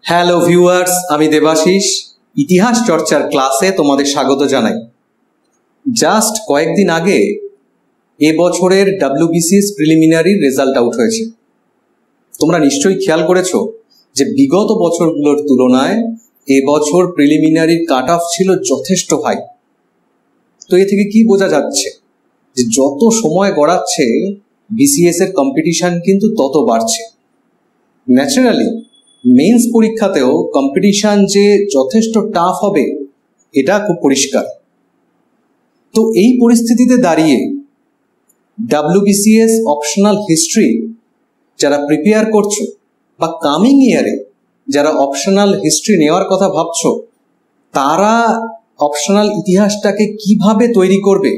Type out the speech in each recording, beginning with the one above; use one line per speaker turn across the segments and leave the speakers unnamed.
Hello viewers, আমি দেবাশিস ইতিহাস চর্চার ক্লাসে তোমাদের স্বাগত জানাই। জাস্ট কয়েকদিন আগে এবছরের WBCS প্রিলিমিনারি রেজাল্ট আউট হয়েছে। তোমরা নিশ্চয়ই খেয়াল করেছো যে বিগত বছরগুলোর তুলনায় এবছর প্রিলিমিনারির কাট অফ ছিল যথেষ্ট হাই। তো এ থেকে কি বোঝা যাচ্ছে যে যত সময় গড়াচ্ছে BCS এর কম্পিটিশন কিন্তু তত বাড়ছে। ন্যাচারালি মেইনস পরীক্ষাতেও কম্পিটিশন যে যথেষ্ট টাফ হবে এটা খুব পরিষ্কার। তো এই পরিস্থিতিতে দাঁড়িয়ে WBCS অপশনাল হিস্ট্রি যারা প্রিপেয়ার করছো বা কামিং ইয়ারে যারা অপশনাল হিস্ট্রি নেওয়ার কথা ভাবছো, তারা অপশনাল ইতিহাসটাকে কিভাবে তৈরি করবে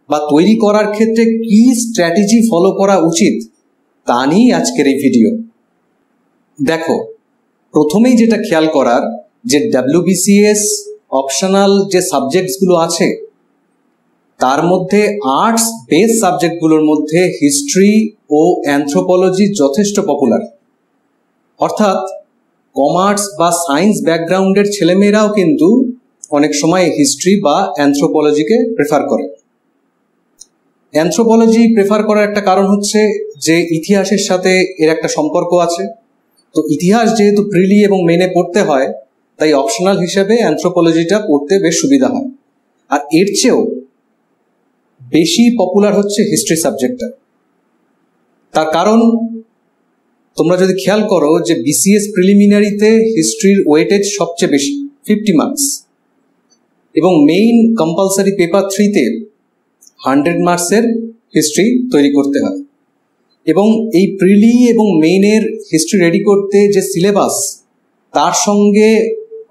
বা তৈরি করার ক্ষেত্রে কি স্ট্র্যাটেজি ফলো করা উচিত তা নিয়েই আজকের এই ভিডিও। দেখো, প্রথমেই যেটা খেয়াল করার যে WBCS অপশনাল যে সাবজেক্টসগুলো আছে তার মধ্যে আর্টস বেস সাবজেক্টগুলোর মধ্যে হিস্ট্রি ও অ্যানথ্রোপোলজি যথেষ্ট পপুলার। অর্থাৎ কমার্স বা সায়েন্স ব্যাকগ্রাউন্ডের ছেলেমেয়েরাও কিন্তু অনেক সময় হিস্ট্রি বা অ্যানথ্রোপোলজিকে প্রেফার করে। অ্যানথ্রোপোলজি প্রেফার করার একটা কারণ হচ্ছে যে ইতিহাসের সাথে এর একটা সম্পর্ক আছে। তো ইতিহাস যেহেতু প্রিলি এবং মেনে পড়তে হয়, তাই অপশনাল হিসেবে অ্যানথ্রোপোলজিটা পড়তে বেশ সুবিধা হয়। আর এর চেয়েও বেশি পপুলার হচ্ছে হিস্ট্রি সাবজেক্টটা। তার কারণ তোমরা যদি খেয়াল করো যে BCS প্রিলিমিনারিতে হিস্ট্রির ওয়েটেজ সবচেয়ে বেশি 50 মার্কস, এবং মেইন কম্পালসারি পেপার 3-তে 100 মার্কসের হিস্ট্রি তৈরি করতে হয়। এবং এই প্রিলি এবং মেইনের হিস্ট্রি রেডি করতে যে সিলেবাস, তার সঙ্গে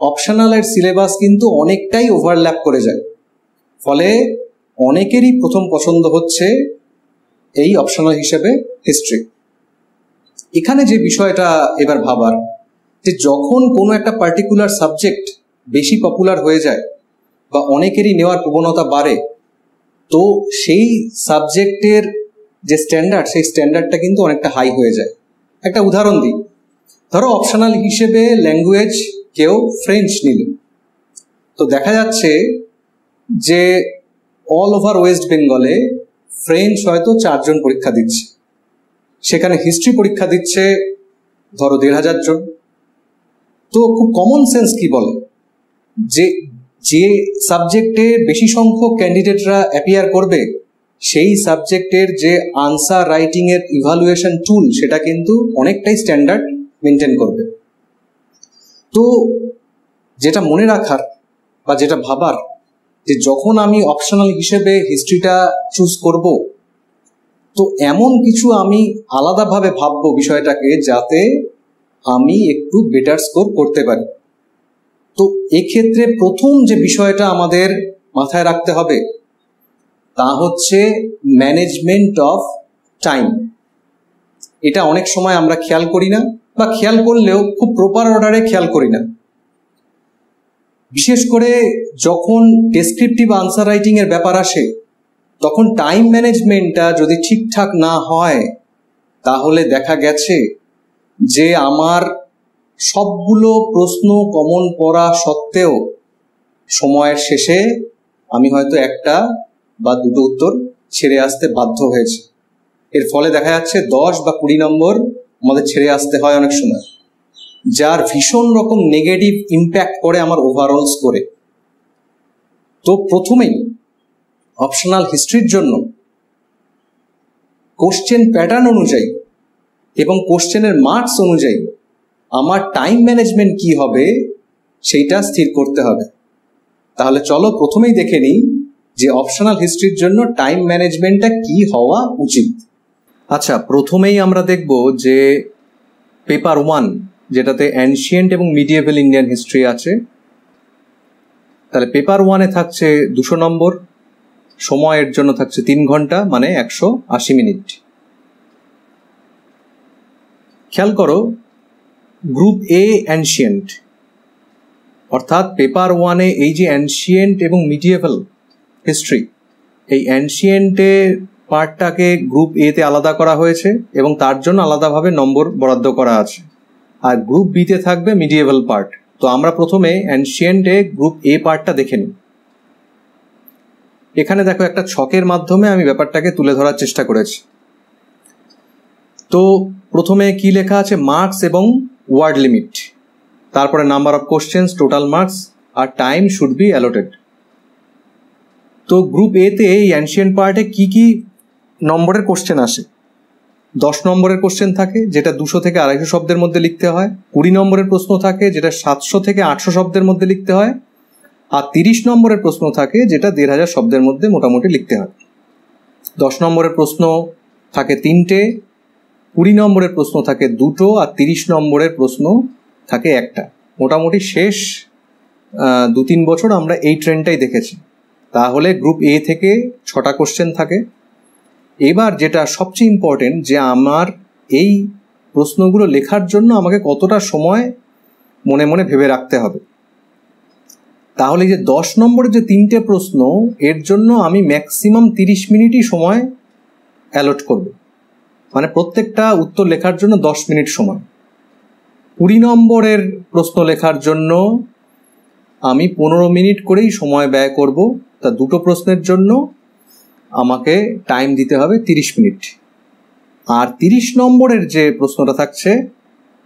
অপশনালের সিলেবাস কিন্তু অনেকটাই ওভারল্যাপ করে যায়। ফলে অনেকেরই প্রথম পছন্দ হচ্ছে এই অপশনাল হিসেবে হিস্ট্রি। এখানে যে বিষয়টা এবার ভাবার, যে যখন কোনো একটা পার্টিকুলার সাবজেক্ট বেশি পপুলার হয়ে যায় বা অনেকেরই নেওয়ার প্রবণতা বাড়ে, তো সেই সাবজেক্টের যে স্ট্যান্ডার্ড, সেই স্ট্যান্ডার্ডটা কিন্তু অনেকটা হাই হয়ে যায়। একটা উদাহরণ দিই, ধরো অপশনাল হিসেবে ল্যাঙ্গুয়েজ কেউ ফ্রেঞ্চ নিল, তো দেখা যাচ্ছে যে অল ওভার ওয়েস্ট বেঙ্গলে ফ্রেঞ্চ হয়তো 4 জন পরীক্ষা দিচ্ছে, সেখানে হিস্ট্রি পরীক্ষা দিচ্ছে ধরো 1500 জন। তো খুব কমন সেন্স কি বলে যে যে সাবজেক্টে বেশি সংখ্যক ক্যান্ডিডেটরা অ্যাপিয়ার করবে সেই সাবজেক্টের যে আনসার রাইটিং এর ইভালুয়েশন টুল সেটা কিন্তু অনেকটাই স্ট্যান্ডার্ড মেনটেন করবে। তো যেটা মনে রাখার বা যেটা ভাবার, যে যখন আমি অপশনাল হিসেবে হিস্ট্রিটা চুজ করব, তো এমন কিছু আমি আলাদাভাবে ভাববো বিষয়টাকে, যাতে আমি একটু বেটার স্কোর করতে পারি। তো এক্ষেত্রে প্রথম যে বিষয়টা আমাদের মাথায় রাখতে হবে তা হচ্ছে ম্যানেজমেন্ট অফ টাইম। এটা অনেক সময় আমরা খেয়াল করি না, বা খেয়াল করলেও খুব প্রপার অর্ডারে খেয়াল করি না। বিশেষ করে যখন ডেসক্রিপটিভ আনসার রাইটিং এর ব্যাপার আসে, তখন টাইম ম্যানেজমেন্টটা যদি ঠিকঠাক না হয়, তাহলে দেখা গেছে যে আমার সবগুলো প্রশ্ন কমন পড়া সত্ত্বেও সময়ের শেষে আমি হয়তো একটা বা দুটো উত্তর ছেড়ে আসতে বাধ্য হয়েছে। এর ফলে দেখা যাচ্ছে 10 বা 20 নম্বর আমাদের ছেড়ে আসতে হয় অনেক সময়, যার ভীষণ রকম নেগেটিভ ইম্প্যাক্ট পড়ে আমার ওভারঅল স্কোরে। তো প্রথমেই অপশনাল হিস্ট্রির জন্য কোশ্চেন প্যাটার্ন অনুযায়ী এবং কোশ্চেনের মার্কস অনুযায়ী আমার টাইম ম্যানেজমেন্ট কি হবে সেইটা স্থির করতে হবে। তাহলে চলো প্রথমেই দেখে নিই যে অপশনাল হিস্ট্রির জন্য টাইম ম্যানেজমেন্টটা কি হওয়া উচিত। আচ্ছা, প্রথমেই আমরা দেখব যে পেপার 1, যেটাতে অ্যানশিয়েন্ট এবং মিডিয়েভেল ইন্ডিয়ান হিস্ট্রি আছে, তাহলে পেপার 1-এ থাকছে 200 নম্বর, সময়ের জন্য থাকছে 3 ঘন্টা, মানে 180 মিনিট। খেয়াল করো, গ্রুপ এ অ্যানশিয়েন্ট, অর্থাৎ পেপার 1-এ এই যে অ্যানশিয়েন্ট এবং মিডিয়েভেল হিস্ট্রি, এই অ্যানশিয়েন্টের পার্টটাকে গ্রুপ এতে আলাদা করা হয়েছে এবং তার জন্য আলাদাভাবে নম্বর বরাদ্দ করা আছে। আর গ্রুপ বিতে থাকবে মিডিয়েভাল পার্ট। তো আমরা প্রথমে অ্যানশিয়েন্টে গ্রুপ এ পার্টটা দেখে নিই। এখানে দেখো একটা ছকের মাধ্যমে আমি ব্যাপারটাকে তুলে ধরার চেষ্টা করেছি। তো প্রথমে কি লেখা আছে, মার্কস এবং ওয়ার্ড লিমিট, তারপরে number of questions, total marks, আর টাইম শুড বি অ্যালোটেড। তো গ্রুপ এতে এই অ্যানশিয়েন্ট পার্টে কি কি নম্বরের কোশ্চেন আসে? 10 নম্বরের কোশ্চেন থাকে, যেটা 200 থেকে 250 শব্দের মধ্যে লিখতে হয়। 20 নম্বরের প্রশ্ন থাকে, যেটা 700 থেকে 800 শব্দের মধ্যে লিখতে হয়। আর 30 নম্বরের প্রশ্ন থাকে, যেটা 1500 শব্দের মধ্যে মোটামুটি লিখতে হয়। 10 নম্বরের প্রশ্ন থাকে 3টে, 20 নম্বরের প্রশ্ন থাকে 2টো, আর 30 নম্বরের প্রশ্ন থাকে 1টা। মোটামুটি শেষ 2-3 বছর আমরা এই ট্রেন্ডটাই দেখেছি। তাহলে গ্রুপ এ থেকে 6টা কোশ্চেন থাকে। এবার যেটা সবচেয়ে ইম্পর্টেন্ট, যে আমার এই প্রশ্নগুলো লেখার জন্য আমাকে কতটা সময় মনে মনে ভেবে রাখতে হবে। তাহলে যে 10 নম্বরের যে 3টে প্রশ্ন, এর জন্য আমি ম্যাক্সিমাম 30 মিনিটই সময় অ্যালট করব, মানে প্রত্যেকটা উত্তর লেখার জন্য 10 মিনিট সময়। 20 নম্বরের প্রশ্ন লেখার জন্য আমি 15 মিনিট করেই সময় ব্যয় করব। তা 2টো প্রশ্নের জন্য আমাকে টাইম দিতে হবে 30 মিনিট। আর 30 নম্বরের যে প্রশ্নটা থাকছে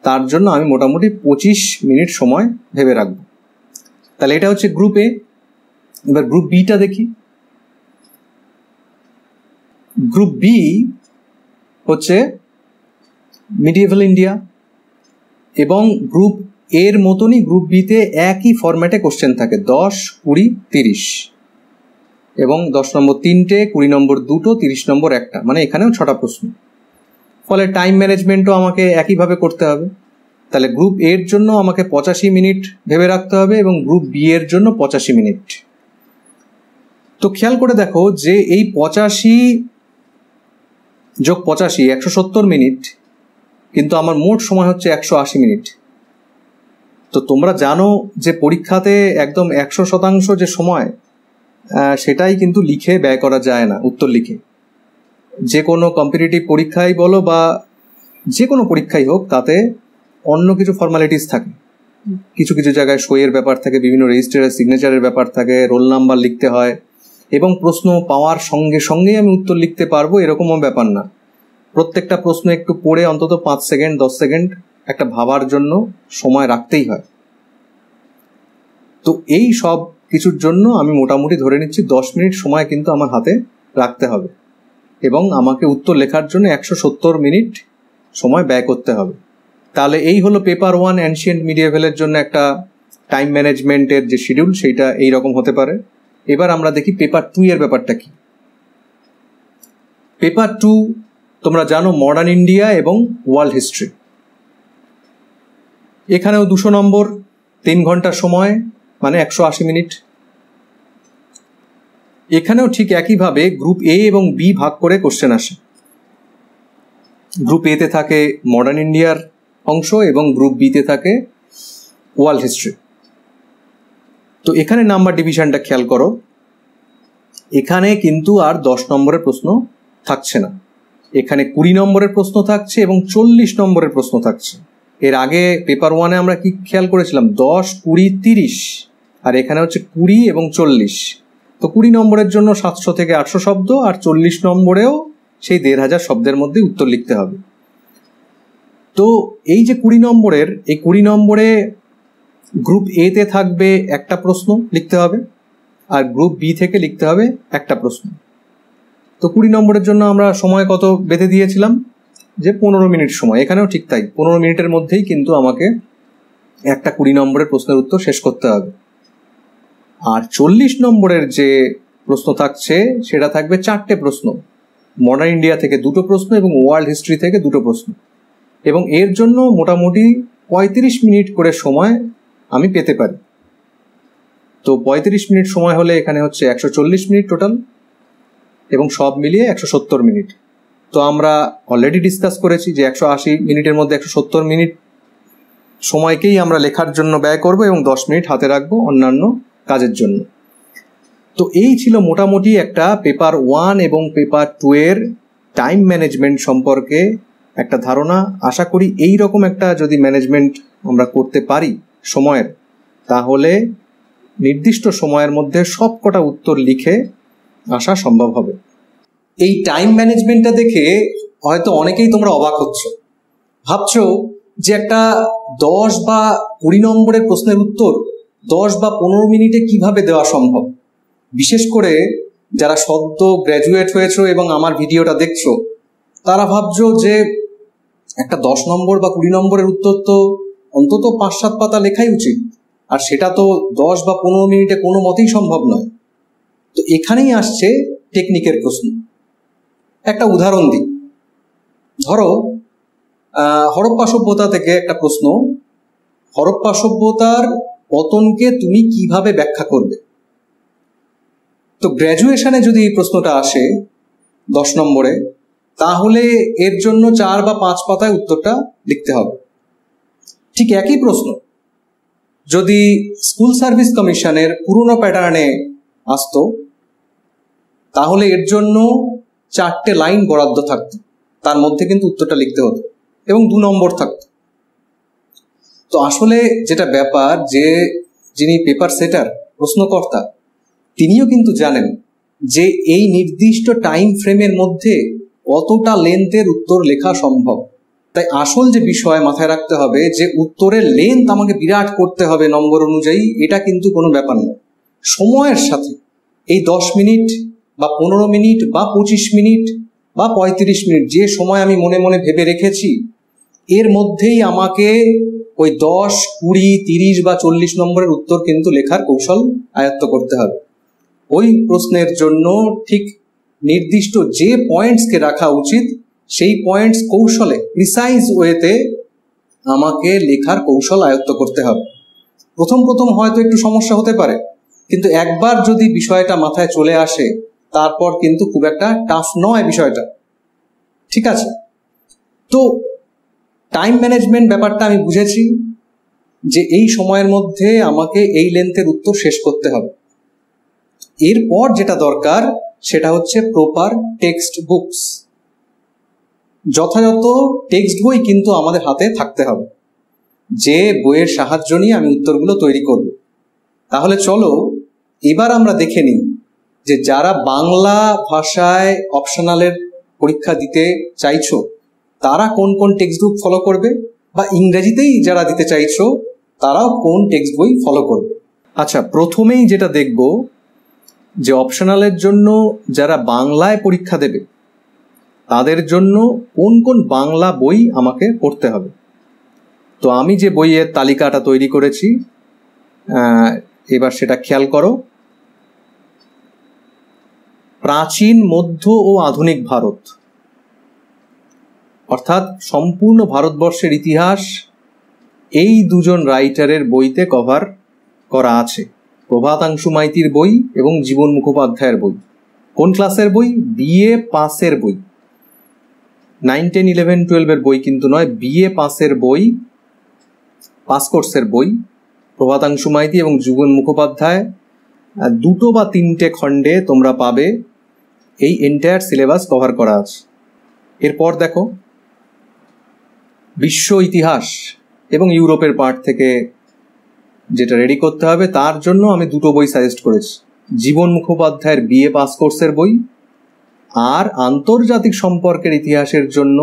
তার জন্য আমি মোটামুটি 25 মিনিট সময় ভেবে রাখব। তাহলে এটা হচ্ছে গ্রুপ এ। এবার গ্রুপ বিটা দেখি। গ্রুপ বি হচ্ছে মিডিয়েভাল ইন্ডিয়া, এবং গ্রুপ এর মতনই গ্রুপ বিতে একই ফরম্যাটে কোশ্চেন থাকে, 10, 20, 30, এবং 10 নম্বর 3টে, 20 নম্বর 2টো, 30 নম্বর 1টা, মানে এখানেও 6টা প্রশ্ন। ফলে টাইম ম্যানেজমেন্টও আমাকে একইভাবে করতে হবে। তাহলে গ্রুপ এর জন্য আমাকে 85 মিনিট ভেবে রাখতে হবে, এবং গ্রুপ বি এর জন্য 85 মিনিট। তো খেয়াল করে দেখো যে এই 85 যোগ 85 170 মিনিট, কিন্তু আমার মোট সময় হচ্ছে 180 মিনিট। তো তোমরা জানো যে পরীক্ষাতে একদম 100% যে সময়, সেটাই কিন্তু লিখে ব্যয় করা যায় না। উত্তর লিখে যে কোনো কম্পিটিটিভ পরীক্ষাই বলো বা যে কোনো পরীক্ষাই হোক, তাতে অন্য কিছু ফর্মালিটিস থাকে, কিছু কিছু জায়গায় সইয়ের ব্যাপার থাকে, বিভিন্ন রেজিস্টারের সিগনেচারের ব্যাপার থাকে, রোল নাম্বার লিখতে হয়, এবং প্রশ্ন পাওয়ার সঙ্গে সঙ্গেই আমি উত্তর লিখতে পারবো এরকমও ব্যাপার না। প্রত্যেকটা প্রশ্ন একটু পড়ে অন্তত 5 সেকেন্ড 10 সেকেন্ড একটা ভাবার জন্য সময় রাখতেই হয়। তো এই সব কিছুর জন্য আমি মোটামুটি ধরে নিচ্ছি 10 মিনিট সময় কিন্তু আমার হাতে রাখতে হবে, এবং আমাকে উত্তর লেখার জন্য 170 মিনিট সময় ব্যয় করতে হবে। তাহলে এই হলো পেপার 1 অ্যানশিয়েন্ট মিডিয়েভেলের জন্য একটা টাইম ম্যানেজমেন্টের যে শিডিউল, সেইটা এইরকম হতে পারে। এবার আমরা দেখি পেপার 2 এর ব্যাপারটা কি। পেপার 2 তোমরা জানো মডার্ন ইন্ডিয়া এবং ওয়ার্ল্ড হিস্ট্রি। এখানেও 200 নম্বর, 3 ঘন্টা সময়, মানে 180 মিনিট। এখানেও ঠিক একইভাবে গ্রুপ এ এবং বি ভাগ করে কোশ্চেন আসে। গ্রুপ এতে থাকে মডার্ন ইন্ডিয়ার অংশ, এবং গ্রুপ বিতে থাকে ওয়ার্ল্ড হিস্ট্রি। তো এখানে নাম্বার ডিভিশনটা খেয়াল করো। এখানে কিন্তু আর 10 নম্বরের প্রশ্ন থাকছে না, এখানে 20 নম্বরের প্রশ্ন থাকছে এবং 40 নম্বরের প্রশ্ন থাকছে। এর আগে পেপার 1-এ আমরা কি খেয়াল করেছিলাম, 10, 20, 30, আর এখানে হচ্ছে 20 এবং 40। তো 20 নম্বরের জন্য 700 থেকে 800 শব্দ, আর 40 নম্বরেও সেই 1500 শব্দের মধ্যে উত্তর লিখতে হবে। তো এই যে 20 নম্বরের, এই 20 নম্বরে গ্রুপ এ তে থাকবে একটা প্রশ্ন লিখতে হবে, আর গ্রুপ বি থেকে লিখতে হবে একটা প্রশ্ন। তো 20 নম্বরের জন্য আমরা সময় কত বেঁধে দিয়েছিলাম, যে 15 মিনিট সময়। এখানেও ঠিক তাই, 15 মিনিটের মধ্যেই কিন্তু আমাকে একটা 20 নম্বরের প্রশ্নের উত্তর শেষ করতে হবে। আর 40 নম্বরের যে প্রশ্ন থাকছে সেটা থাকবে 4টে প্রশ্ন, মডার্ন ইন্ডিয়া থেকে 2টো প্রশ্ন এবং ওয়ার্ল্ড হিস্ট্রি থেকে 2টো প্রশ্ন, এবং এর জন্য মোটামুটি 35 মিনিট করে সময় আমি পেতে পারি। তো 35 মিনিট সময় হলে এখানে হচ্ছে 140 মিনিট টোটাল, এবং সব মিলিয়ে 170 মিনিট। তো আমরা অলরেডি ডিসকাস করেছি যে 180 মিনিটের মধ্যে 170 মিনিট সময়কেই আমরা লেখার জন্য ব্যয় করব, এবং 10 মিনিট হাতে রাখবো অন্যান্য কাজের জন্য। তো এই ছিল মোটামুটি একটা পেপার 1 এবং পেপার 2 এর টাইম ম্যানেজমেন্ট সম্পর্কে
একটা ধারণা। আশা করি এই রকম একটা যদি ম্যানেজমেন্ট আমরা করতে পারি সময়ের, তাহলে নির্দিষ্ট সময়ের মধ্যে সব কটা উত্তর লিখে আসা সম্ভব হবে।
এই টাইম ম্যানেজমেন্টটা দেখে হয়তো অনেকেই তোমরা অবাক হচ্ছ, ভাবছো যে একটা 10 বা 20 নম্বরের প্রশ্নের উত্তর 10 বা 15 মিনিটে কিভাবে দেওয়া সম্ভব। বিশেষ করে যারা সদ্য গ্র্যাজুয়েট হয়েছো এবং আমার ভিডিওটা দেখছো, তারা ভাবছো যে একটা 10 নম্বর বা 20 নম্বরের উত্তর তো অন্তত 5-7 পাতা লেখাই উচিত, আর সেটা তো 10 বা 15 মিনিটে কোনো মতেই সম্ভব নয়। তো এখানেই আসছে টেকনিকের প্রশ্ন। একটা উদাহরণ দিই। ধরো হরপ্পা সভ্যতা থেকে একটা প্রশ্ন, হরপ্পা সভ্যতার পতনকে তুমি কিভাবে ব্যাখ্যা করবে। তো গ্র্যাজুয়েশনে যদি এই প্রশ্নটা আসে 10 নম্বরে, তাহলে এর জন্য 4 বা 5 পাতায় উত্তরটা লিখতে হবে। ঠিক একই প্রশ্ন যদি স্কুল সার্ভিস কমিশনের পুরনো প্যাটার্নে আসতো, তাহলে এর জন্য 4টে লাইন বরাদ্দ থাকতো, তার মধ্যে কিন্তু উত্তরটা লিখতে হতো এবং 2 নম্বর থাকতো। তো আসলে যেটা ব্যাপার, যে যিনি পেপার সেটার, প্রশ্নকর্তা, তিনিও কিন্তু জানেন যে এই নির্দিষ্ট টাইম ফ্রেমের মধ্যে কতটা লেন্থের উত্তর লেখা সম্ভব। তাই আসল যে বিষয় মাথায় রাখতে হবে যে উত্তরের লেন্থ আমাকে বিরাট করতে হবে নম্বর অনুযায়ী, এটা কিন্তু কোনো ব্যাপার নয়। সময়ের সাথে এই 10 মিনিট বা 15 মিনিট বা 25 মিনিট বা 35 মিনিট যে সময় আমি মনে মনে ভেবে রেখেছি, এর মধ্যেই আমাকে ওই 10, 20, 30 বা 40 নম্বরের উত্তর কিন্তু লেখার কৌশল আয়ত্ত করতে হবে। ওই প্রশ্নের জন্য ঠিক নির্দিষ্ট যে পয়েন্টসকে রাখা উচিত, সেই পয়েন্টস কৌশলে প্রিসাইজ ওয়েতে আমাকে লেখার কৌশল আয়ত্ত করতে হবে। প্রথম প্রথম হয়তো একটু সমস্যা হতে পারে, কিন্তু একবার যদি বিষয়টা মাথায় চলে আসে, তারপর কিন্তু খুব একটা টাফ নয় বিষয়টা। ঠিক আছে? তো টাইম ম্যানেজমেন্ট ব্যাপারটা আমি বুঝেছি যে এই সময়ের মধ্যে আমাকে এই লেন্থের উত্তর শেষ করতে হবে। এরপর যেটা দরকার সেটা হচ্ছে প্রপার টেক্সট বুকস। যথাযথ টেক্সট বই কিন্তু আমাদের হাতে থাকতে হবে, যে বইয়ের সাহায্য নিয়ে আমি উত্তরগুলো তৈরি করব। তাহলে চলো এবার আমরা দেখে নিই যে যারা বাংলা ভাষায় অপশনালের পরীক্ষা দিতে চাইছো, তারা কোন কোন টেক্সট বুক ফলো করবে, বা ইংরেজিতেই যারা দিতে চাইছো তারাও কোন টেক্সট বই ফলো করবে।
আচ্ছা, প্রথমেই যেটা দেখব যে অপশনালের জন্য যারা বাংলায় পরীক্ষা দেবে, তাদের জন্য কোন কোন বাংলা বই আমাকে পড়তে হবে। তো আমি যে বইয়ের তালিকাটা তৈরি করেছি, এবার সেটা খেয়াল করো। প্রাচীন, মধ্য ও আধুনিক ভারত, অর্থাৎ সম্পূর্ণ ভারতবর্ষের ইতিহাস এই দুজন রাইটারের বইতে কভার করা আছে। প্রভাতাংশু মাইতির বই এবং জীবন মুখোপাধ্যায়ের বই। কোন ক্লাসের বই? বিএ পাসের বই। 9, 10, 11, 12 বই কিন্তু নয়, বিএ পাসের বই, পাস কোর্সের বই। প্রভাতাংশু মাইতি এবং জীবন মুখোপাধ্যায় 2 বা 3টে খণ্ডে তোমরা পাবে এই এন্টায়ার সিলেবাস কভার করা আছে। এরপর দেখো বিশ্ব ইতিহাস এবং ইউরোপের পার্ট থেকে যেটা রেডি করতে হবে, তার জন্য আমি 2টো বই সাজেস্ট করেছি। জীবন মুখোপাধ্যায়ের বিএ পাস কোর্সের বই, আর আন্তর্জাতিক সম্পর্কের ইতিহাসের জন্য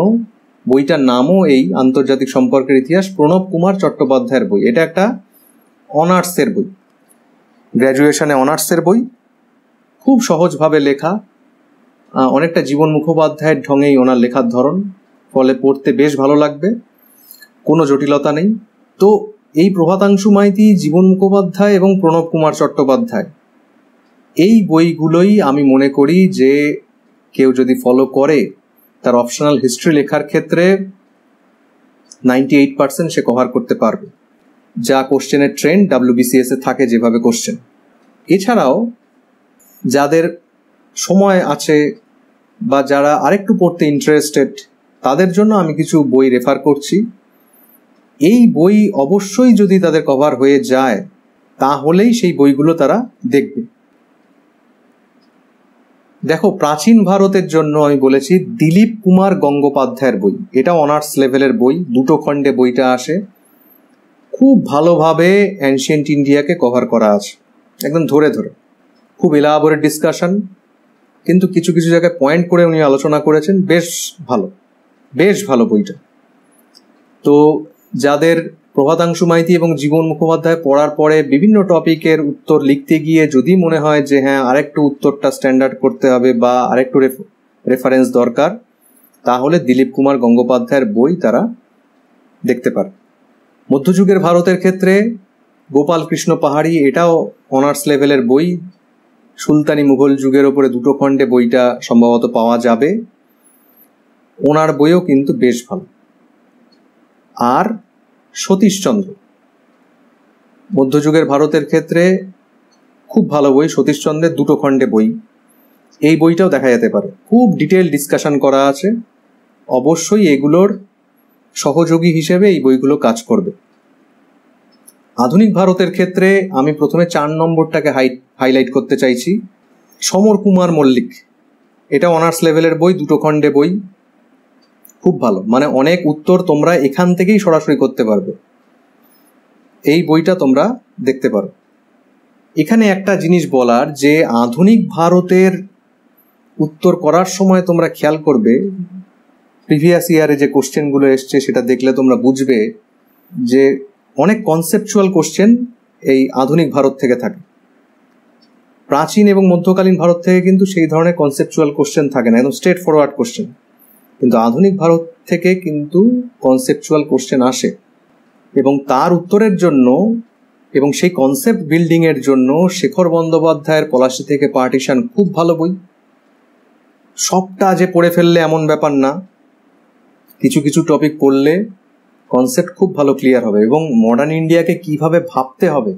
বইটার নামও এই আন্তর্জাতিক সম্পর্কের ইতিহাস, প্রণব কুমার চট্টোপাধ্যায়ের বই। এটা একটা অনার্সের বই, গ্র্যাজুয়েশনে অনার্সের বই, খুব সহজভাবে লেখা, অনেকটা জীবন মুখোপাধ্যায়ের ঢঙেই ওনার লেখার ধরন, ফলে পড়তে বেশ ভালো লাগবে, কোনো জটিলতা নেই। তো এই প্রভাতাংশু মাইতি, জীবন মুখোপাধ্যায় এবং প্রণব কুমার চট্টোপাধ্যায়, এই বইগুলোই আমি মনে করি যে কেউ যদি ফলো করে, তার অপশনাল হিস্ট্রি লেখার ক্ষেত্রে 98% সে কভার করতে পারবে, যা কোশ্চেনের ট্রেন্ড WBCS এ থাকে যেভাবে কোশ্চেন। এছাড়াও যাদের সময় আছে বা যারা আরেকটু পড়তে ইন্টারেস্টেড, তাদের জন্য আমি কিছু বই রেফার করছি। এই বই অবশ্যই যদি তাদের কভার হয়ে যায়, তাহলেই সেই বইগুলো তারা দেখবে। দেখো, প্রাচীন ভারতের জন্য আমি বলেছি দিলীপ কুমার গঙ্গোপাধ্যায়ের বই। এটা অনার্স লেভেলের বই, 2 খণ্ডে বইটা আসে। খুব ভালোভাবে অ্যানশিয়েন্ট ইন্ডিয়াকে কভার করা আছে, একদম ধরে ধরে, খুব এলাবোরেট ডিসকাশন, কিন্তু কিছু কিছু জায়গায় পয়েন্ট করে উনি আলোচনা করেছেন। বেশ ভালো বইটা। তো যাদের প্রভাতাংশু মাইতি এবং জীবন মুখোপাধ্যায় পড়ার পরে বিভিন্ন টপিকের উত্তর লিখতে গিয়ে যদি মনে হয় যে হ্যাঁ আরেকটু উত্তরটা স্ট্যান্ডার্ড করতে হবে বা আরেকটু রেফারেন্স দরকার, তাহলে দিলীপ কুমার গঙ্গোপাধ্যায়ের বই তারা দেখতে পারে। মধ্যযুগের ভারতের ক্ষেত্রে গোপাল কৃষ্ণ পাহাড়ি, এটাও অনার্স লেভেলের বই। সুলতানি মুঘল যুগের ওপরে 2 খণ্ডে বইটা সম্ভবত পাওয়া যাবে। ওনার বইও কিন্তু বেশ ভালো। আর সতীশচন্দ্র, মধ্যযুগের ভারতের ক্ষেত্রে খুব ভালো বই, সতীশচন্দ্রের 2 খণ্ডে বই। এই বইটাও দেখা যেতে পারে, খুব ডিটেল ডিসকাশন করা আছে। অবশ্যই এগুলোর সহযোগী হিসেবে এই বইগুলো কাজ করবে। আধুনিক ভারতের ক্ষেত্রে আমি প্রথমে 4 নম্বরটাকে হাইলাইট করতে চাইছি, সমর কুমার মল্লিক। এটা অনার্স লেভেলের বই, 2 খণ্ডে বই, খুব ভালো। মানে অনেক উত্তর তোমরা এখান থেকেই সরাসরি করতে পারবে। এই বইটা তোমরা দেখতে পারো। এখানে একটা জিনিস বলার, যে আধুনিক ভারতের উত্তর করার সময় তোমরা খেয়াল করবে প্রিভিয়াস ইয়ারে যে কোশ্চেনগুলো এসছে সেটা দেখলে তোমরা বুঝবে যে অনেক কনসেপচুয়াল কোশ্চেন এই আধুনিক ভারত থেকে থাকে। প্রাচীন এবং মধ্যকালীন ভারত থেকে কিন্তু সেই ধরনের কনসেপচুয়াল কোশ্চেন থাকে না, একদম স্ট্রেট ফরওয়ার্ড কোশ্চেন। কিন্তু আধুনিক ভারত থেকে কিন্তু কনসেপচুয়াল কোশ্চেন আসে, এবং তার উত্তরের জন্য এবং সেই কনসেপ্ট বিল্ডিংয়ের জন্য শেখর বন্দ্যোপাধ্যায়ের পলাশী থেকে পার্টিশন খুব ভালো বই। সবটা যে পড়ে ফেললে এমন ব্যাপার না, কিছু কিছু টপিক পড়লে কনসেপ্ট খুব ভালো ক্লিয়ার হবে, এবং মডার্ন ইন্ডিয়াকে কিভাবে ভাবতে হবে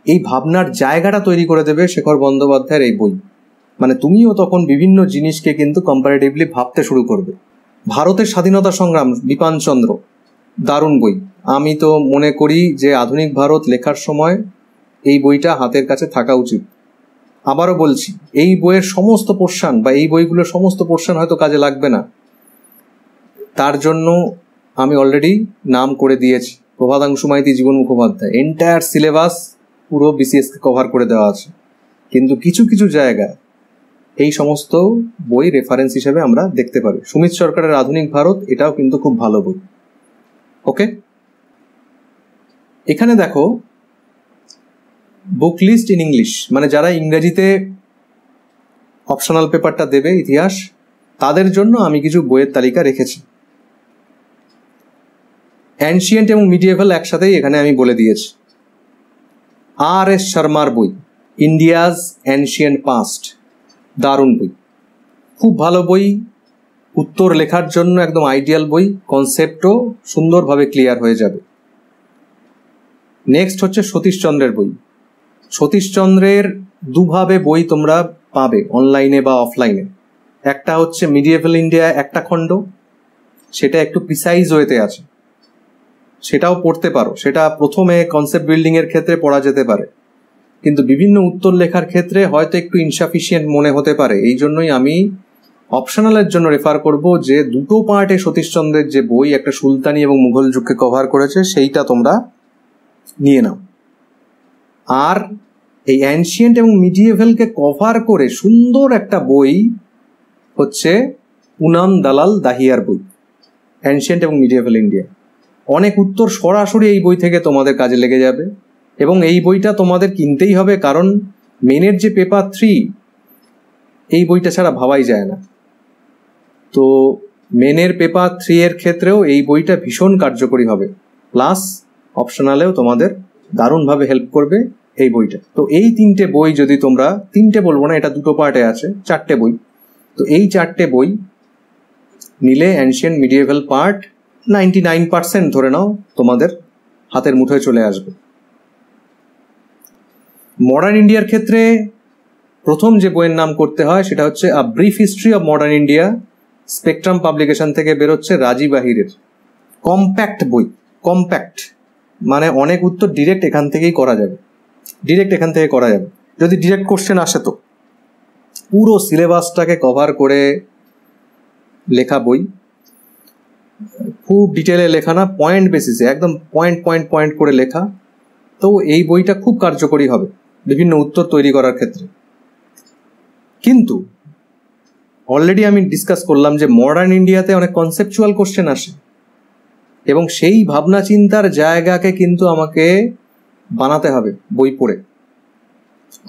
এই ভাবনার জায়গাটা তৈরি করে দেবে শেখর বন্দ্যোপাধ্যায়ের এই বই। মানে তুমিও তখন বিভিন্ন জিনিসকে কিন্তু কম্পারেটিভলি ভাবতে শুরু করবে। ভারতের স্বাধীনতা সংগ্রাম, বিপান চন্দ্র, দারুণ বই। আমি তো মনে করি যে আধুনিক ভারত লেখার সময় এই বইটা হাতের কাছে থাকা উচিত। আবারও বলছি, এই বইয়ের সমস্ত পোর্শন বা এই বইগুলোর সমস্ত পোর্শন হয়তো কাজে লাগবে না, তার জন্য আমি অলরেডি নাম করে দিয়েছি। প্রভাতাংশু মাইতি, জীবন মুখোপাধ্যায়, এন্টায়ার সিলেবাস পুরো বিসিএসকে কভার করে দেওয়া আছে। কিন্তু কিছু কিছু জায়গায় এই সমস্ত বই রেফারেন্স হিসেবে আমরা দেখতে পারি। সুমিত সরকারের আধুনিক ভারত, এটাও কিন্তু খুব ভালো বই। ওকে, এখানে দেখো বুক লিস্ট ইন ইংলিশ, মানে যারা ইংরেজিতে অপশনাল পেপারটা দেবে ইতিহাস, তাদের জন্য আমি কিছু বইয়ের তালিকা রেখেছি। অ্যানশিয়েন্ট এবং মিডিয়েভাল একসাথেই এখানে আমি বলে দিয়েছি। আর.এস. শর্মার বই, ইন্ডিয়াজ অ্যানশিয়েন্ট পাস্ট, দারুণ বই, খুব ভালো বই। উত্তর লেখার জন্য একদম আইডিয়াল বই, কনসেপ্টও সুন্দরভাবে ক্লিয়ার হয়ে যাবে। নেক্সট হচ্ছে সতীশচন্দ্রের বই। সতীশচন্দ্রের দুভাবে বই তোমরা পাবে, অনলাইনে বা অফলাইনে। একটা হচ্ছে মিডিয়েভাল ইন্ডিয়া 1টা খণ্ড, সেটা একটু প্রিসাইজ ওয়েতে আছে, সেটাও পড়তে পারো। সেটা প্রথমে কনসেপ্ট বিল্ডিংয়ের ক্ষেত্রে পড়া যেতে পারে, কিন্তু বিভিন্ন উত্তর লেখার ক্ষেত্রে হয়তো একটু ইনসাফিসিয়েন্ট মনে হতে পারে। এই জন্যই আমি অপশনালের জন্য রেফার করব যে 2 পার্টে সতীশচন্দ্রের যে বই, একটা সুলতানি এবং মুঘল যুগকে কভার করেছে, সেইটা তোমরা নিয়ে নাও। আর এই অ্যানশিয়েন্ট এবং মিডিয়েভালকে কভার করে সুন্দর একটা বই হচ্ছে পুনাম দালাল দাহিয়ার বই, অ্যানশিয়েন্ট এবং মিডিয়েভাল ইন্ডিয়া। অনেক উত্তর সরাসরি এই বই থেকে তোমাদের কাজে লেগে যাবে, এবং এই বইটা তোমাদের কিনতেই হবে, কারণ মেনের যে পেপার 3, এই বইটা ছাড়া ভাবাই যায় না। তো মেনের পেপার 3 এর ক্ষেত্রেও এই বইটা ভীষণ কার্যকরী হবে, প্লাস অপশনালেও তোমাদের দারুণভাবে হেল্প করবে এই বইটা। তো এই 3টে বই যদি তোমরা, 3টে বলবো না, এটা 2 পার্টে আছে, 4টে বই। তো এই 4টে বই নিলে অ্যানশিয়েন্ট মিডিয়েভাল পার্ট 99% ধরে নাও তোমাদের হাতের মুঠোয় চলে আসবে। মডার্ন ইন্ডিয়ার ক্ষেত্রে প্রথম যে বইয়ের নাম করতে হয় সেটা হচ্ছে a brief history of modern India, spectrum publication থেকে বেরোচ্ছে, রাজীব আহিরের। কম্প্যাক্ট বই, কম্প্যাক্ট মানে অনেক উত্তর ডিরেক্ট এখান থেকেই করা যাবে, যদি ডিরেক্ট কোশ্চেন আসে তো। পুরো সিলেবাসটাকে কভার করে লেখা বই, খুব ডিটেলে লেখা না, পয়েন্ট বেসিসে, একদম পয়েন্ট পয়েন্ট পয়েন্ট করে লেখা। তো এই বইটা খুব কার্যকরী হবে বিভিন্ন উত্তর তৈরি করার ক্ষেত্রে। কিন্তু অলরেডি আমি ডিসকাস করলাম যে মডার্ন ইন্ডিয়াতে অনেক কনসেপচুয়াল কোশ্চেন আসে, এবং সেই ভাবনা চিন্তার জায়গাকে কিন্তু আমাকে বানাতে হবে বই পড়ে।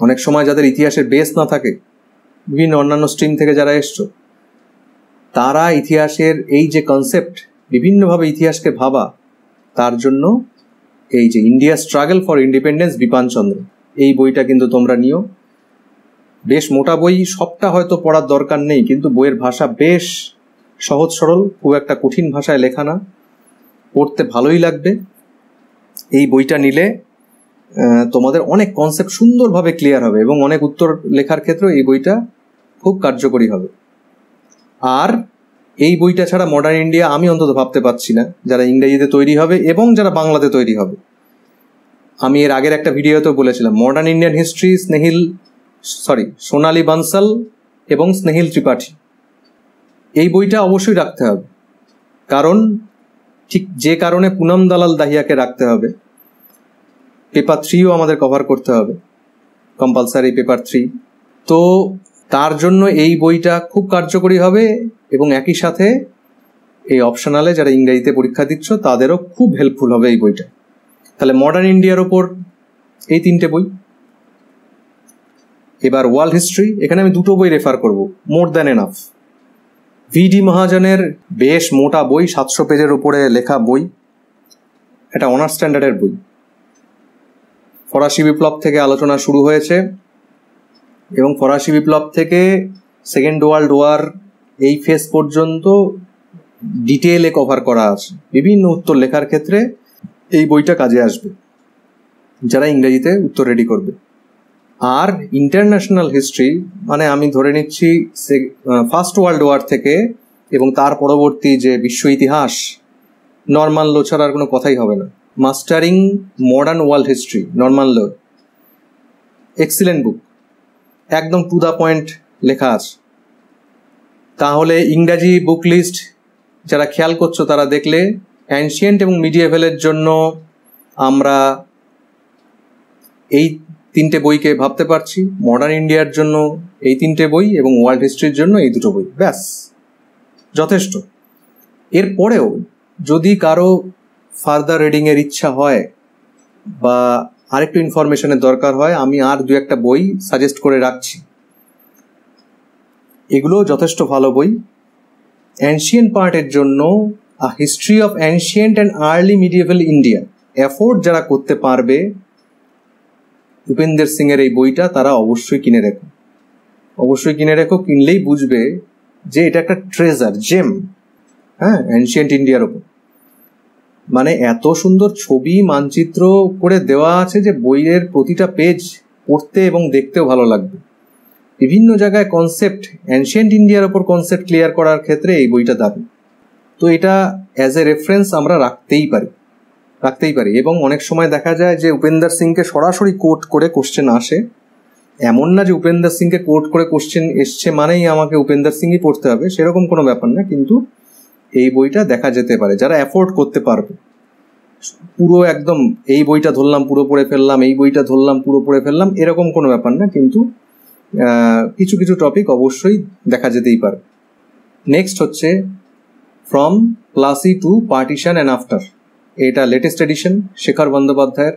অনেক সময় যাদের ইতিহাসের বেস না থাকে, বিভিন্ন অন্যান্য স্ট্রিম থেকে যারা এসছো, তারা ইতিহাসের এই যে কনসেপ্ট, বিভিন্নভাবে ইতিহাসকে ভাবা, তার জন্য এই যে India struggle for independence Bipan চন্দ্র, এই বইটা কিন্তু তোমরা নিও। বেশ মোটা বই, সবটা হয়তো পড়ার দরকার নেই, কিন্তু বইয়ের ভাষা বেশ সহজ সরল, খুব একটা কঠিন ভাষায় লেখা না, পড়তে ভালোই লাগবে। এই বইটা নিলে তোমাদের অনেক কনসেপ্ট সুন্দরভাবে ক্লিয়ার হবে, এবং অনেক উত্তর লেখার ক্ষেত্রেও এই বইটা খুব কার্যকরী হবে। আর এই বইটা ছাড়া মডার্ন ইন্ডিয়া আমি অন্তত ভাবতে পারছি না, যারা ইংরেজিতে তৈরি হবে এবং যারা বাংলাতে তৈরি হবে। আমি এর আগের একটা ভিডিওতেও বলেছিলাম, মডার্ন ইন্ডিয়ান হিস্ট্রি সোনালী বানসাল এবং স্নেহিল ত্রিপাঠী, এই বইটা অবশ্যই রাখতে হবে। কারণ ঠিক যে কারণে পুনম দালাল দাহিয়াকে রাখতে হবে, পেপার 3ও আমাদের কভার করতে হবে, কম্পালসারি পেপার 3। তো তার জন্য এই বইটা খুব কার্যকরী হবে, এবং একই সাথে এই অপশনালে যারা ইংরেজিতে পরীক্ষা দিচ্ছ তাদেরও খুব হেল্পফুল হবে এই বইটা। তাহলে মডার্ন ইন্ডিয়ার ওপর এই 3টে বই। এবার ওয়ার্ল্ড হিস্ট্রি, এখানে আমি 2টো বই রেফার করব, মোর দ্যান এনাফ। ভিডি মহাজনের বেশ মোটা বই, 700 পেজের উপরে লেখা বই, এটা অনার্স স্ট্যান্ডার্ডের বই। ফরাসি বিপ্লব থেকে আলোচনা শুরু হয়েছে, এবং ফরাসি বিপ্লব থেকে সেকেন্ড ওয়ার্ল্ড ওয়ার এই ফেজ পর্যন্ত ডিটেলে কভার করা আছে। বিভিন্ন উত্তর লেখার ক্ষেত্রে এই বইটা কাজে আসবে যারা ইংরেজিতে উত্তর রেডি করবে। আর ইন্টারন্যাশনাল হিস্ট্রি, মানে আমি ধরে নিচ্ছি ফার্স্ট ওয়ার্ল্ড ওয়ার থেকে এবং তার পরবর্তী যে বিশ্ব ইতিহাস, নরমান লো ছাড়া আর কোনো কথাই হবে না। Mastering modern world history, Norman Lowe, excellent book, একদম টু দ্য পয়েন্ট লেখা আছে। তাহলে ইংরাজি বুক লিস্ট যারা খেয়াল করছো তারা দেখলে অ্যানশিয়েন্ট এবং মিডিয়েভেলের জন্য আমরা এই 3টে বইকে ভাবতে পারছি, মডার্ন ইন্ডিয়ার জন্য এই 3টে বই, এবং ওয়ার্ল্ড হিস্ট্রির জন্য এই 2টো বই, ব্যাস যথেষ্ট। এরপরেও যদি কারো ফার্দার রিডিংয়ের ইচ্ছা হয় বা আরেকটু ইনফরমেশনের দরকার হয়, আমি আর 2-1টা বই সাজেস্ট করে রাখছি। এগুলো যথেষ্ট ভালো বই। অ্যানশিয়েন্ট পার্টের জন্য a history of ancient and early medieval India, afford যারা করতে পারবে, উপেন্দ্র সিং এর এই বইটা তারা অবশ্যই কিনে রেখো, অবশ্যই কিনে রেখো। কিনলেই বুঝবে যে এটা একটা ট্রেজার জেম, হ্যাঁ, অ্যানশিয়েন্ট ইন্ডিয়ার ওপর। মানে এত সুন্দর ছবি মানচিত্র করে দেওয়া আছে যে বইয়ের প্রতিটা পেজ পড়তে এবং দেখতেও ভালো লাগবে। বিভিন্ন জায়গায় কনসেপ্ট, অ্যানশিয়েন্ট ইন্ডিয়ার ওপর কনসেপ্ট ক্লিয়ার করার ক্ষেত্রে এই বইটা দারুণ। তো এটা অ্যাজ এ রেফারেন্স আমরা রাখতেই পারি। এবং অনেক সময় দেখা যায় যে উপেন্দ্র সিংকে সরাসরি কোট করে কোশ্চেন আসে, এমন না যে উপেন্দ্র সিংকে কোট করে কোশ্চেন এসছে মানেই আমাকে উপেন্দ্র সিংই পড়তে হবে, সেরকম কোনো ব্যাপার না। কিন্তু এই বইটা দেখা যেতে পারে যারা অ্যাফোর্ড করতে পারবে। পুরো একদম এই বইটা ধরলাম পুরো পড়ে ফেললাম, এই বইটা ধরলাম পুরো পড়ে ফেললাম, এরকম কোনো ব্যাপার না। কিন্তু কিছু কিছু টপিক অবশ্যই দেখা যেতেই পারে। নেক্সট হচ্ছে from Plassey to partition and after, এটা লেটেস্ট এডিশন শেখর বন্দ্যোপাধ্যায়ের।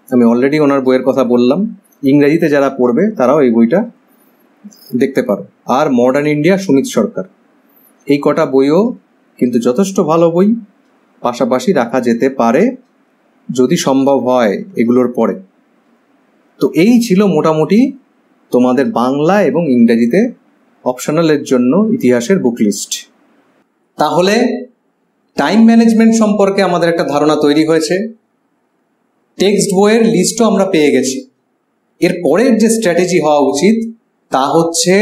আমি অলরেডি ওনার বইয়ের কথা বললাম, ইংরেজিতে যারা পড়বে তারাও এই বইটা দেখতে পারো। আর মডার্ন ইন্ডিয়া সুমিত সরকার, এই কটা বইও কিন্তু যথেষ্ট ভালো বই, পাশাপাশি রাখা যেতে পারে যদি সম্ভব হয় এগুলোর পরে। তো এই ছিল মোটামুটি তোমাদের বাংলা এবং ইংরেজিতে অপশনালের জন্য ইতিহাসের বুক লিস্ট। তাহলে টাইম ম্যানেজমেন্ট সম্পর্কে আমাদের একটা ধারণা তৈরি হয়েছে, টেক্সট বইয়ের লিস্টও আমরা পেয়ে গেছি। এর পরের যে স্ট্র্যাটেজি হওয়া উচিত তা হচ্ছে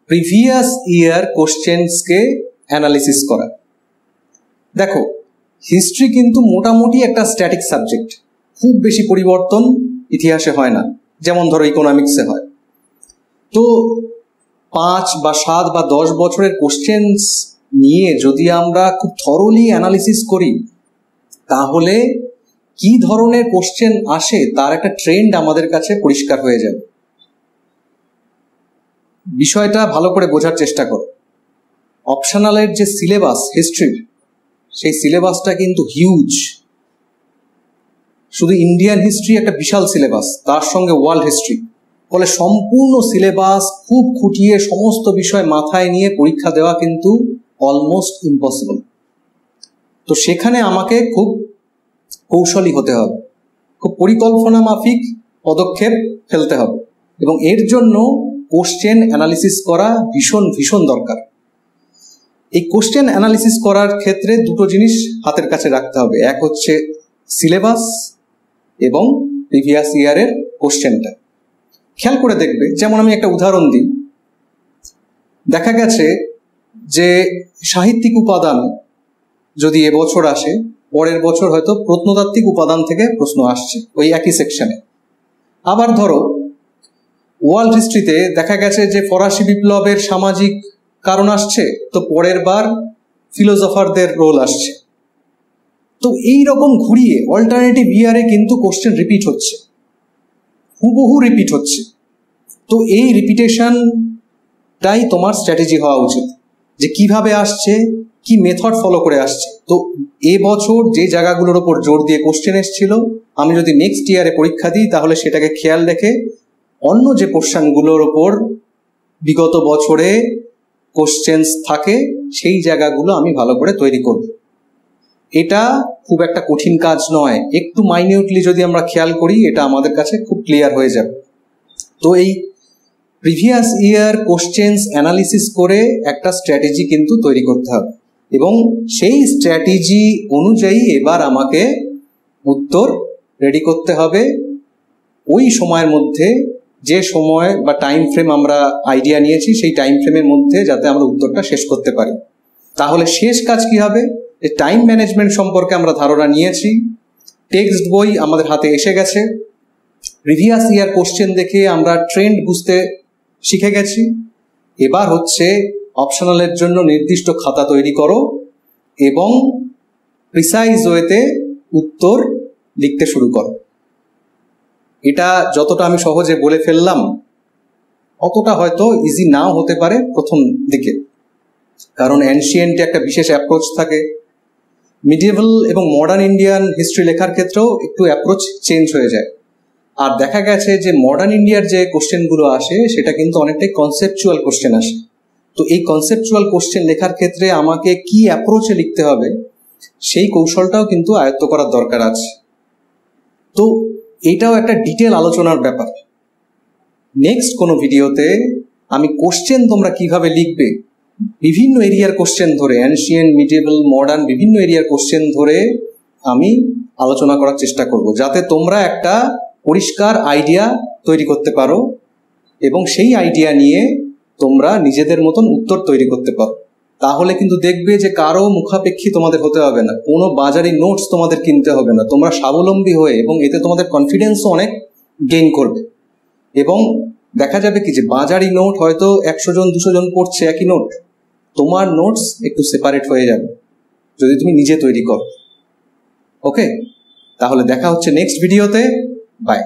প্রিভিয়াস ইয়ার কোশ্চেন্সকে অ্যানালিসিস করা। দেখো, হিস্ট্রি কিন্তু মোটামুটি একটা স্ট্যাটিক সাবজেক্ট, খুব বেশি পরিবর্তন ইতিহাসে হয় না, যেমন ধরো ইকোনমিক্সে হয়। তো
5 বা 7 বা 10 বছরের কোশ্চেন্স নিয়ে যদি আমরা খুব থরলি অ্যানালিসিস করি, তাহলে কি ধরনের কোশ্চেন আসে তার একটা ট্রেন্ড আমাদের কাছে পরিষ্কার হয়ে যাবে। বিষয়টা ভালো করে বোঝার চেষ্টা করো। অপশনালের যে সিলেবাস হিস্ট্রির, সেই সিলেবাসটা কিন্তু হিউজ। শুধু ইন্ডিয়ান হিস্ট্রি একটা বিশাল সিলেবাস, তার সঙ্গে ওয়ার্ল্ড হিস্ট্রি, ফলে সম্পূর্ণ সিলেবাস খুব খুঁটিয়ে সমস্ত বিষয় মাথায় নিয়ে পরীক্ষা দেওয়া কিন্তু অলমোস্ট ইম্পসিবল। তো সেখানে আমাকে খুব কৌশলী হতে হবে, খুব পরিকল্পনা মাফিক পদক্ষেপ ফেলতে হবে, এবং এর জন্য কোশ্চেন অ্যানালিসিস করা ভীষণ ভীষণ দরকার। এই কোশ্চেন অ্যানালিসিস করার ক্ষেত্রে দুটো জিনিস হাতের কাছে রাখতে হবে, এক হচ্ছে সিলেবাস এবং প্রিভিয়াস ইয়ারের কোশ্চেনটা। খেয়াল করে দেখবে, যেমন আমি একটা উদাহরণ দিই, দেখা গেছে যে সাহিত্যিক উপাদান যদি এবছর আসে, পরের বছর হয়তো প্রত্নতাত্ত্বিক উপাদান থেকে প্রশ্ন আসছে ওই একই সেকশনে। আবার ধরো ওয়ার্ল্ড হিস্ট্রিতে দেখা গেছে যে ফরাসি বিপ্লবের সামাজিক কারণ আসছে, তো পরের বার ফিলোসফারদের রোল আসছে। তো এই রকম ঘুরিয়ে অল্টারনেটিভ ইয়ারে কিন্তু কোশ্চেন রিপিট হচ্ছে, হুবহু রিপিট হচ্ছে। তো এই রিপিটেশনটাই তোমার স্ট্র্যাটেজি হওয়া উচিত, যে কিভাবে আসছে, কি মেথড ফলো করে আসছে। তো এবছর যে জায়গাগুলোর ওপর জোর দিয়ে কোশ্চেন এসেছিল, আমি যদি নেক্সট ইয়ারে পরীক্ষা দিই তাহলে সেটাকে খেয়াল রেখে অন্য যে কোশ্চেনগুলোর ওপর বিগত বছরে কোশ্চেন্স থাকে সেই জায়গাগুলো আমি ভালো করে তৈরি করব। এটা খুব একটা কঠিন কাজ নয়, একটু মাইনিউটলি যদি আমরা খেয়াল করি এটা আমাদের কাছে খুব ক্লিয়ার হয়ে যাবে। তো এই প্রিভিয়াস ইয়ার কোশ্চেন্স অ্যানালিসিস করে একটা স্ট্র্যাটেজি কিন্তু তৈরি করতে হবে, এবং সেই স্ট্র্যাটেজি অনুযায়ী এবার আমাকে উত্তর রেডি করতে হবে ওই সময়ের মধ্যে, যে সময় বা টাইম ফ্রেম আমরা আইডিয়া নিয়েছি সেই টাইম ফ্রেমের মধ্যে, যাতে আমরা উত্তরটা শেষ করতে পারি। তাহলে শেষ কাজ কি হবে, যে টাইম ম্যানেজমেন্ট সম্পর্কে আমরা ধারণা নিয়েছি, টেক্সট বই আমাদের হাতে এসে গেছে, প্রিভিয়াস ইয়ার কোশ্চেন দেখে আমরা ট্রেন্ড বুঝতে শিখে গেছি। এবার হচ্ছে অপশনালের জন্য নির্দিষ্ট খাতা তৈরি করো এবং প্রিসাইজ ওয়েতে উত্তর লিখতে শুরু করো। এটা যতটা আমি সহজে বলে ফেললাম, অতটা হয়তো ইজি নাও হতে পারে প্রথম দিকে, কারণ অ্যানশিয়েন্টে একটা বিশেষ অ্যাপ্রোচ থাকে। মিডিয়েভাল এবং মডার্ন ইন্ডিয়ান হিস্ট্রি লেখার ক্ষেত্রেও একটু অ্যাপ্রোচ চেঞ্জ হয়ে যায়। আর দেখা গেছে যে মডার্ন ইন্ডিয়ার যে কোশ্চেনগুলো আসে সেটা কিন্তু অনেকটাই কনসেপচুয়াল কোশ্চেন আসে। তো এই কনসেপচুয়াল কোশ্চেন লেখার ক্ষেত্রে আমাকে কি অ্যাপ্রোচে লিখতে হবে সেই কৌশলটাও কিন্তু আয়ত্ত করার দরকার আছে। তো এইটাও একটা ডিটেল আলোচনার ব্যাপার। নেক্সট কোনো ভিডিওতে আমি কোশ্চেন তোমরা কিভাবে লিখবে, বিভিন্ন এরিয়ার কোশ্চেন ধরে, অ্যানশিয়েন্ট, মিডিয়েভাল, মডার্ন, বিভিন্ন এরিয়ার কোশ্চেন ধরে আমি আলোচনা করার চেষ্টা করব, যাতে তোমরা একটা পরিষ্কার আইডিয়া তৈরি করতে পারো এবং সেই আইডিয়া নিয়ে তোমরা নিজেদের মতন উত্তর তৈরি করতে পারো। তাহলে কিন্তু দেখবে যে কারো মুখাপেক্ষী তোমাদের হতে হবে না, কোনো বাজারি নোটস তোমাদের কিনতে হবে না, তোমরা স্বাবলম্বী হয়ে, এবং এতে তোমাদের কনফিডেন্সও অনেক গেইন করবে। এবং দেখা যাবে কি যে বাজারি নোট হয়তো 100 জন 200 জন পড়ছে একই নোট, তোমার নোটস একটু সেপারেট হয়ে যাবে যদি তুমি নিজে তৈরি করো। ওকে, তাহলে দেখা হচ্ছে নেক্সট ভিডিওতে। বাই।